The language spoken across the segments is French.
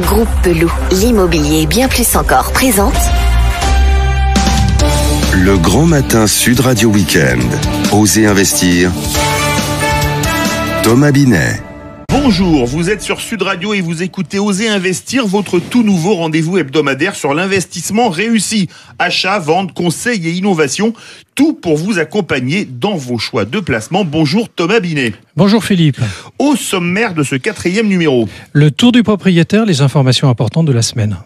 Groupe Pelou, l'immobilier bien plus encore présente Le Grand Matin Sud Radio Week-end. Osez investir. Thomas Binet. Bonjour, vous êtes sur Sud Radio et vous écoutez Osez investir, votre tout nouveau rendez-vous hebdomadaire sur l'investissement réussi. Achat, vente, conseil et innovation, tout pour vous accompagner dans vos choix de placement. Bonjour Thomas Binet. Bonjour Philippe. Au sommaire de ce 4e numéro. Le tour du propriétaire, les informations importantes de la semaine.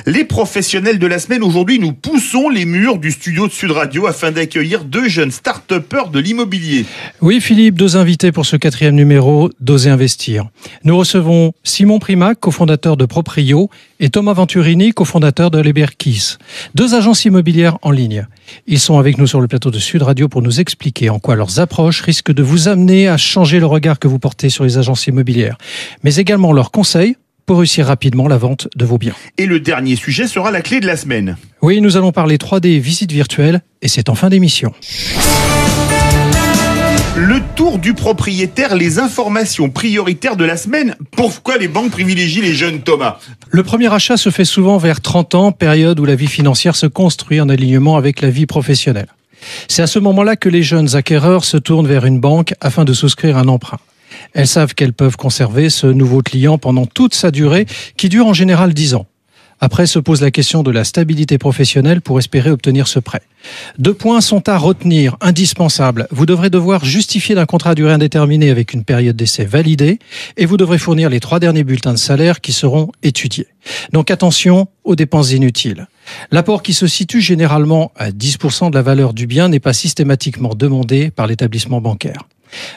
Les professionnels de la semaine, aujourd'hui nous poussons les murs du studio de Sud Radio afin d'accueillir 2 jeunes start-upers de l'immobilier. Oui Philippe, 2 invités pour ce 4e numéro d'Osez investir. Nous recevons Simon Primac, cofondateur de Proprio, et Thomas Venturini, cofondateur de Liberkis. 2 agences immobilières en ligne. Ils sont avec nous sur le plateau de Sud Radio pour nous expliquer en quoi leurs approches risquent de vous amener à changer le regard que vous portez sur les agences immobilières, mais également leurs conseils pour réussir rapidement la vente de vos biens. Et le dernier sujet sera la clé de la semaine. Oui, nous allons parler 3D visites virtuelles et c'est en fin d'émission. Le tour du propriétaire, les informations prioritaires de la semaine. Pourquoi les banques privilégient les jeunes, Thomas ? Le premier achat se fait souvent vers 30 ans, période où la vie financière se construit en alignement avec la vie professionnelle. C'est à ce moment-là que les jeunes acquéreurs se tournent vers une banque afin de souscrire un emprunt. Elles savent qu'elles peuvent conserver ce nouveau client pendant toute sa durée, qui dure en général 10 ans. Après se pose la question de la stabilité professionnelle pour espérer obtenir ce prêt. 2 points sont à retenir, indispensables. Vous devrez devoir justifier d'un contrat à durée indéterminée avec une période d'essai validée et vous devrez fournir les 3 derniers bulletins de salaire qui seront étudiés. Donc attention aux dépenses inutiles. L'apport qui se situe généralement à 10% de la valeur du bien n'est pas systématiquement demandé par l'établissement bancaire.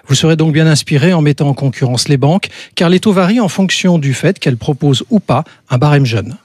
Vous serez donc bien inspiré en mettant en concurrence les banques, car les taux varient en fonction du fait qu'elles proposent ou pas un barème jeune.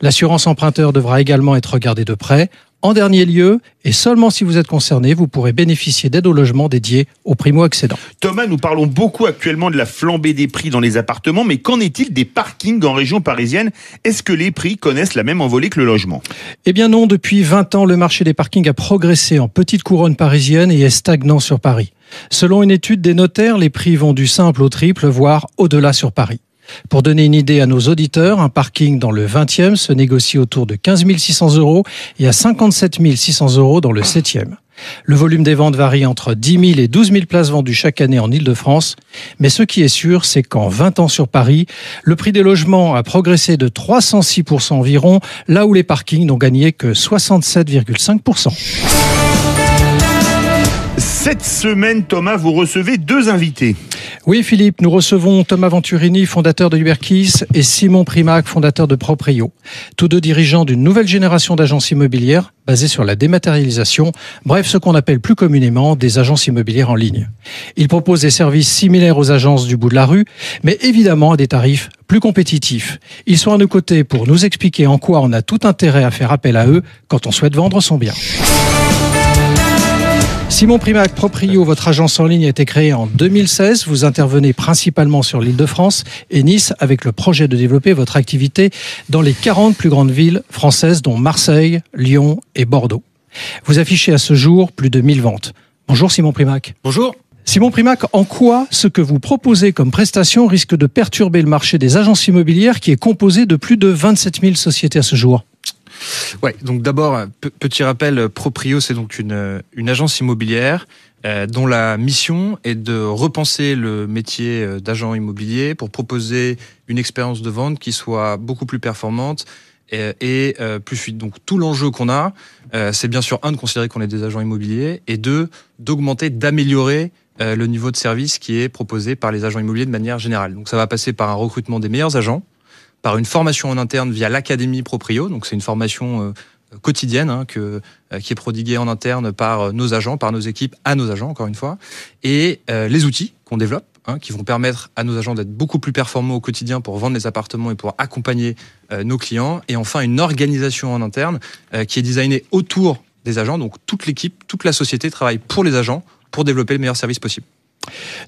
L'assurance emprunteur devra également être regardée de près. En dernier lieu, et seulement si vous êtes concerné, vous pourrez bénéficier d'aide au logement dédiée aux primo-accédants. Thomas, nous parlons beaucoup actuellement de la flambée des prix dans les appartements, mais qu'en est-il des parkings en région parisienne ? Est-ce que les prix connaissent la même envolée que le logement ? Eh bien non, depuis 20 ans, le marché des parkings a progressé en petite couronne parisienne et est stagnant sur Paris. Selon une étude des notaires, les prix vont du simple au triple, voire au-delà sur Paris. Pour donner une idée à nos auditeurs, un parking dans le 20e se négocie autour de 15 600 € et à 57 600 € dans le 7e. Le volume des ventes varie entre 10 000 et 12 000 places vendues chaque année en Île-de-France. Mais ce qui est sûr, c'est qu'en 20 ans sur Paris, le prix des logements a progressé de 306% environ, là où les parkings n'ont gagné que 67,5%. Cette semaine, Thomas, vous recevez 2 invités. Oui, Philippe, nous recevons Thomas Venturini, fondateur de Liberkis, et Simon Primac, fondateur de Proprio. Tous 2 dirigeants d'une nouvelle génération d'agences immobilières basées sur la dématérialisation, bref, ce qu'on appelle plus communément des agences immobilières en ligne. Ils proposent des services similaires aux agences du bout de la rue, mais évidemment à des tarifs plus compétitifs. Ils sont à nos côtés pour nous expliquer en quoi on a tout intérêt à faire appel à eux quand on souhaite vendre son bien. Simon Primac, Proprio, votre agence en ligne a été créée en 2016. Vous intervenez principalement sur l'Île-de-France et Nice avec le projet de développer votre activité dans les 40 plus grandes villes françaises dont Marseille, Lyon et Bordeaux. Vous affichez à ce jour plus de 1000 ventes. Bonjour Simon Primac. Bonjour. Simon Primac, en quoi ce que vous proposez comme prestation risque de perturber le marché des agences immobilières qui est composé de plus de 27 000 sociétés à ce jour ? Ouais, donc d'abord, petit rappel, Proprio, c'est donc une agence immobilière dont la mission est de repenser le métier d'agent immobilier pour proposer une expérience de vente qui soit beaucoup plus performante et plus fluide. Donc tout l'enjeu qu'on a, c'est bien sûr, 1, de considérer qu'on est des agents immobiliers, et 2, d'augmenter, d'améliorer le niveau de service qui est proposé par les agents immobiliers de manière générale. Donc ça va passer par un recrutement des meilleurs agents, par une formation en interne via l'Académie Proprio. Donc c'est une formation quotidienne qui est prodiguée en interne par nos agents, par nos équipes à nos agents, encore une fois. Et les outils qu'on développe, qui vont permettre à nos agents d'être beaucoup plus performants au quotidien pour vendre les appartements et pour accompagner nos clients. Et enfin, une organisation en interne qui est designée autour des agents. Donc toute l'équipe, toute la société travaille pour les agents pour développer le meilleur service possible.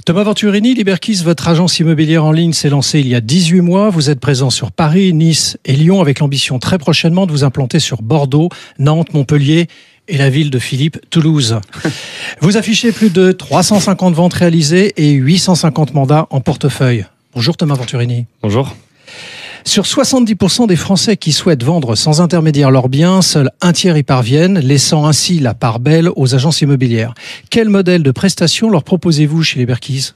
Thomas Venturini, Liberkis, votre agence immobilière en ligne s'est lancée il y a 18 mois. Vous êtes présent sur Paris, Nice et Lyon avec l'ambition très prochainement de vous implanter sur Bordeaux, Nantes, Montpellier et la ville de Philippe, Toulouse. Vous affichez plus de 350 ventes réalisées et 850 mandats en portefeuille. Bonjour Thomas Venturini. Bonjour. Sur 70% des Français qui souhaitent vendre sans intermédiaire leurs biens, seul un tiers y parviennent, laissant ainsi la part belle aux agences immobilières. Quel modèle de prestation leur proposez-vous chez les Berkies ?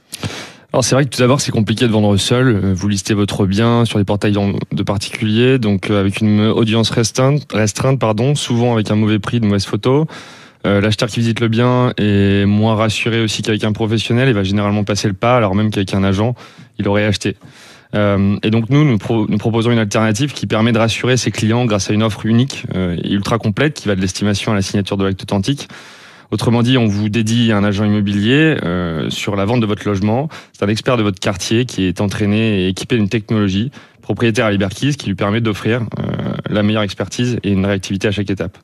Alors c'est vrai que tout d'abord c'est compliqué de vendre seul. Vous listez votre bien sur les portails de particuliers, donc avec une audience restreinte, souvent avec un mauvais prix, de mauvaises photos. L'acheteur qui visite le bien est moins rassuré aussi qu'avec un professionnel. Il va généralement passer le pas, alors même qu'avec un agent, il aurait acheté. Et donc nous proposons une alternative qui permet de rassurer ses clients grâce à une offre unique et ultra complète qui va de l'estimation à la signature de l'acte authentique. Autrement dit, on vous dédie un agent immobilier sur la vente de votre logement. C'est un expert de votre quartier qui est entraîné et équipé d'une technologie, propriétaire à Liberkeys, qui lui permet d'offrir la meilleure expertise et une réactivité à chaque étape.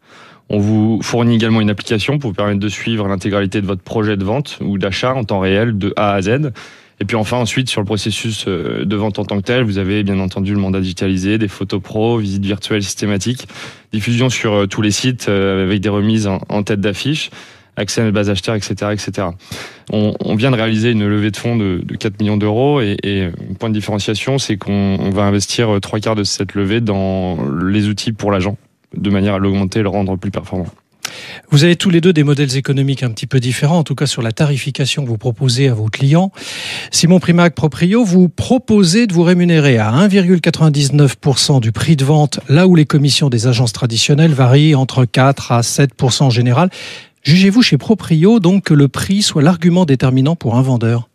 On vous fournit également une application pour vous permettre de suivre l'intégralité de votre projet de vente ou d'achat en temps réel de A à Z. Et puis enfin, ensuite, sur le processus de vente en tant que tel, vous avez bien entendu le mandat digitalisé, des photos pro, visites virtuelles systématiques, diffusion sur tous les sites avec des remises en tête d'affiche, accès à la base acheteurs, etc., etc. On vient de réaliser une levée de fonds de 4 millions d'euros et un point de différenciation, c'est qu'on va investir 3/4 de cette levée dans les outils pour l'agent, de manière à l'augmenter et le rendre plus performant. Vous avez tous les deux des modèles économiques un petit peu différents, en tout cas sur la tarification que vous proposez à vos clients. Simon Primac, Proprio, vous proposez de vous rémunérer à 1,99% du prix de vente, là où les commissions des agences traditionnelles varient entre 4 à 7% en général. Jugez-vous chez Proprio donc que le prix soit l'argument déterminant pour un vendeur ?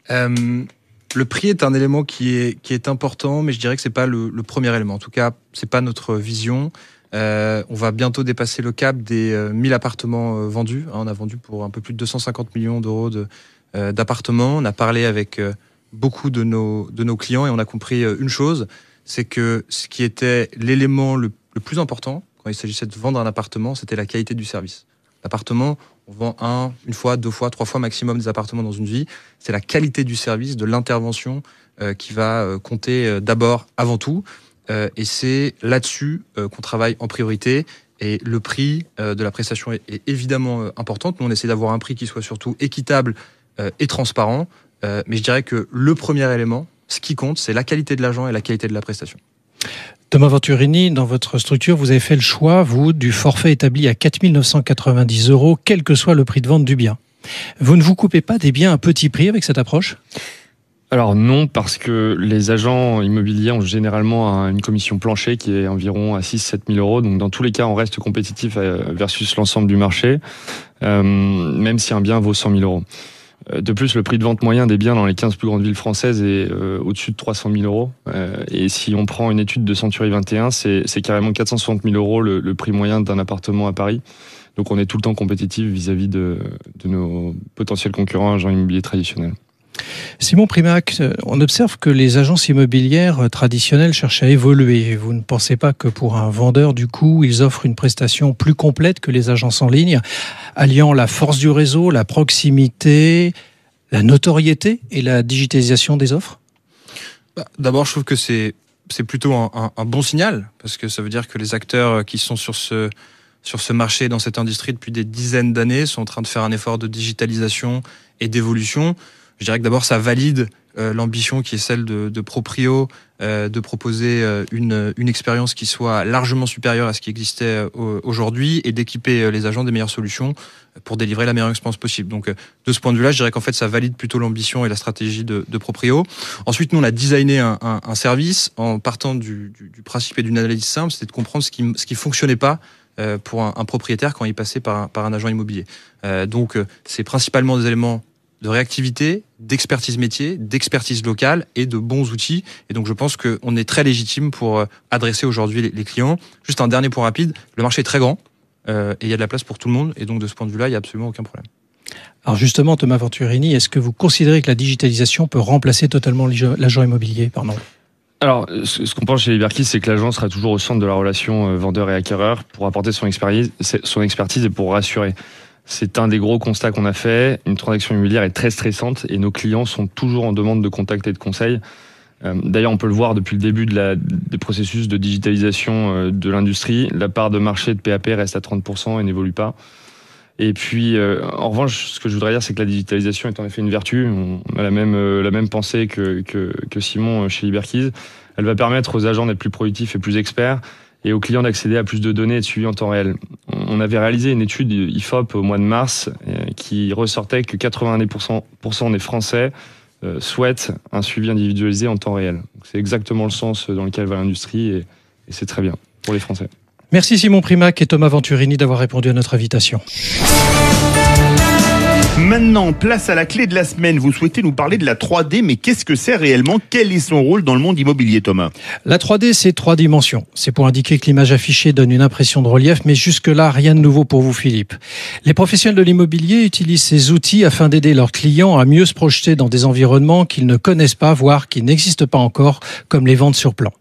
Le prix est un élément qui est important, mais je dirais que c'est pas le premier élément. En tout cas, c'est pas notre vision. On va bientôt dépasser le cap des 1000 appartements vendus. On a vendu pour un peu plus de 250 millions d'euros d'appartements. On a parlé avec beaucoup de nos clients et on a compris une chose, c'est que ce qui était l'élément le plus important quand il s'agissait de vendre un appartement, c'était la qualité du service. L'appartement, on vend une fois, 2 fois, 3 fois maximum des appartements dans une vie. C'est la qualité du service, de l'intervention qui va compter d'abord, avant tout. Et c'est là-dessus qu'on travaille en priorité. Et le prix de la prestation est évidemment important. Nous, on essaie d'avoir un prix qui soit surtout équitable et transparent. Mais je dirais que le premier élément, ce qui compte, c'est la qualité de l'agent et la qualité de la prestation. Thomas Venturini, dans votre structure, vous avez fait le choix, vous, du forfait établi à 4 990 €, quel que soit le prix de vente du bien. Vous ne vous coupez pas des biens à petit prix avec cette approche ? Alors non, parce que les agents immobiliers ont généralement une commission plancher qui est environ à 6-7 000 €. Donc dans tous les cas, on reste compétitif versus l'ensemble du marché, même si un bien vaut 100 000 €. De plus, le prix de vente moyen des biens dans les 15 plus grandes villes françaises est au-dessus de 300 000 €. Et si on prend une étude de Century 21, c'est carrément 460 000 € le prix moyen d'un appartement à Paris. Donc on est tout le temps compétitif vis-à-vis de nos potentiels concurrents agents immobiliers traditionnels. Simon Primac, on observe que les agences immobilières traditionnelles cherchent à évoluer. Vous ne pensez pas que pour un vendeur, du coup, ils offrent une prestation plus complète que les agences en ligne, alliant la force du réseau, la proximité, la notoriété et la digitalisation des offres ? D'abord, je trouve que c'est plutôt un bon signal, parce que ça veut dire que les acteurs qui sont sur ce marché, dans cette industrie depuis des dizaines d'années, sont en train de faire un effort de digitalisation et d'évolution. Je dirais que d'abord, ça valide l'ambition qui est celle de Proprio, de proposer une expérience qui soit largement supérieure à ce qui existait aujourd'hui et d'équiper les agents des meilleures solutions pour délivrer la meilleure expérience possible. Donc, de ce point de vue-là, je dirais qu'en fait, ça valide plutôt l'ambition et la stratégie de Proprio. Ensuite, nous, on a designé un service en partant du principe et d'une analyse simple, c'était de comprendre ce qui fonctionnait pas pour un propriétaire quand il passait par un agent immobilier. Donc, c'est principalement des éléments de réactivité, d'expertise métier, d'expertise locale et de bons outils. Et donc, je pense qu'on est très légitime pour adresser aujourd'hui les clients. Juste un dernier point rapide, le marché est très grand et il y a de la place pour tout le monde. Et donc, de ce point de vue-là, il n'y a absolument aucun problème. Alors justement, Thomas Venturini, est-ce que vous considérez que la digitalisation peut remplacer totalement l'agent immobilier ? Alors, ce qu'on pense chez Liberkeys, c'est que l'agent sera toujours au centre de la relation vendeur et acquéreur pour apporter son expertise et pour rassurer. C'est un des gros constats qu'on a fait. Une transaction immobilière est très stressante et nos clients sont toujours en demande de contact et de conseils. D'ailleurs, on peut le voir depuis le début des processus de digitalisation de l'industrie. La part de marché de PAP reste à 30% et n'évolue pas. Et puis, en revanche, ce que je voudrais dire, c'est que la digitalisation est en effet une vertu. On a la même pensée que Simon chez Liberkeys. Elle va permettre aux agents d'être plus productifs et plus experts et aux clients d'accéder à plus de données et de suivi en temps réel. On avait réalisé une étude IFOP au mois de mars qui ressortait que 90% des Français souhaitent un suivi individualisé en temps réel. C'est exactement le sens dans lequel va l'industrie et c'est très bien pour les Français. Merci Simon Primac et Thomas Venturini d'avoir répondu à notre invitation. Maintenant, place à la clé de la semaine. Vous souhaitez nous parler de la 3D, mais qu'est-ce que c'est réellement? Quel est son rôle dans le monde immobilier, Thomas? La 3D, c'est 3 dimensions. C'est pour indiquer que l'image affichée donne une impression de relief, mais jusque-là, rien de nouveau pour vous, Philippe. Les professionnels de l'immobilier utilisent ces outils afin d'aider leurs clients à mieux se projeter dans des environnements qu'ils ne connaissent pas, voire qui n'existent pas encore, comme les ventes sur plan.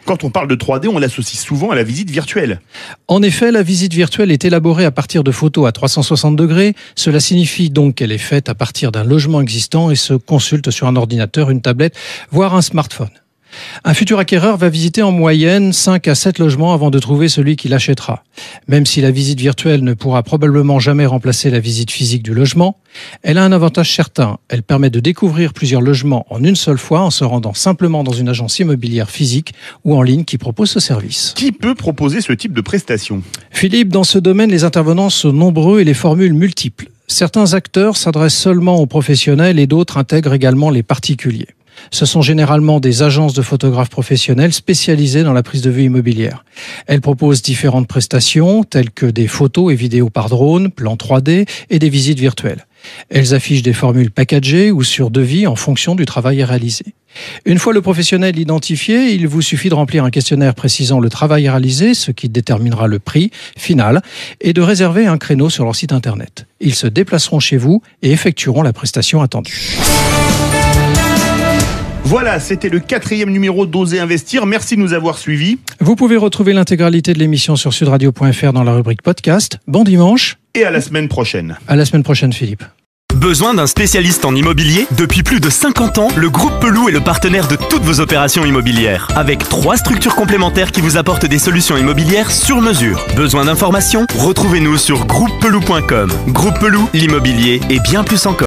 Quand on parle de 3D, on l'associe souvent à la visite virtuelle. En effet, la visite virtuelle est élaborée à partir de photos à 360 degrés. Cela signifie donc qu'elle est faite à partir d'un logement existant et se consulte sur un ordinateur, une tablette, voire un smartphone. Un futur acquéreur va visiter en moyenne 5 à 7 logements avant de trouver celui qu'il achètera. Même si la visite virtuelle ne pourra probablement jamais remplacer la visite physique du logement, elle a un avantage certain. Elle permet de découvrir plusieurs logements en une seule fois en se rendant simplement dans une agence immobilière physique ou en ligne qui propose ce service. Qui peut proposer ce type de prestation? Philippe, dans ce domaine, les intervenants sont nombreux et les formules multiples. Certains acteurs s'adressent seulement aux professionnels et d'autres intègrent également les particuliers. Ce sont généralement des agences de photographes professionnels spécialisées dans la prise de vue immobilière. Elles proposent différentes prestations telles que des photos et vidéos par drone, plans 3D et des visites virtuelles. Elles affichent des formules packagées ou sur devis en fonction du travail réalisé. Une fois le professionnel identifié, il vous suffit de remplir un questionnaire précisant le travail réalisé, ce qui déterminera le prix final, et de réserver un créneau sur leur site internet. Ils se déplaceront chez vous et effectueront la prestation attendue. Voilà, c'était le 4e numéro d'Oser Investir. Merci de nous avoir suivis. Vous pouvez retrouver l'intégralité de l'émission sur sudradio.fr dans la rubrique podcast. Bon dimanche. Et à la semaine prochaine. À la semaine prochaine, Philippe. Besoin d'un spécialiste en immobilier? Depuis plus de 50 ans, le groupe Pelou est le partenaire de toutes vos opérations immobilières. Avec 3 structures complémentaires qui vous apportent des solutions immobilières sur mesure. Besoin d'informations? Retrouvez-nous sur groupepelou.com. Groupe Pelou, l'immobilier et bien plus encore.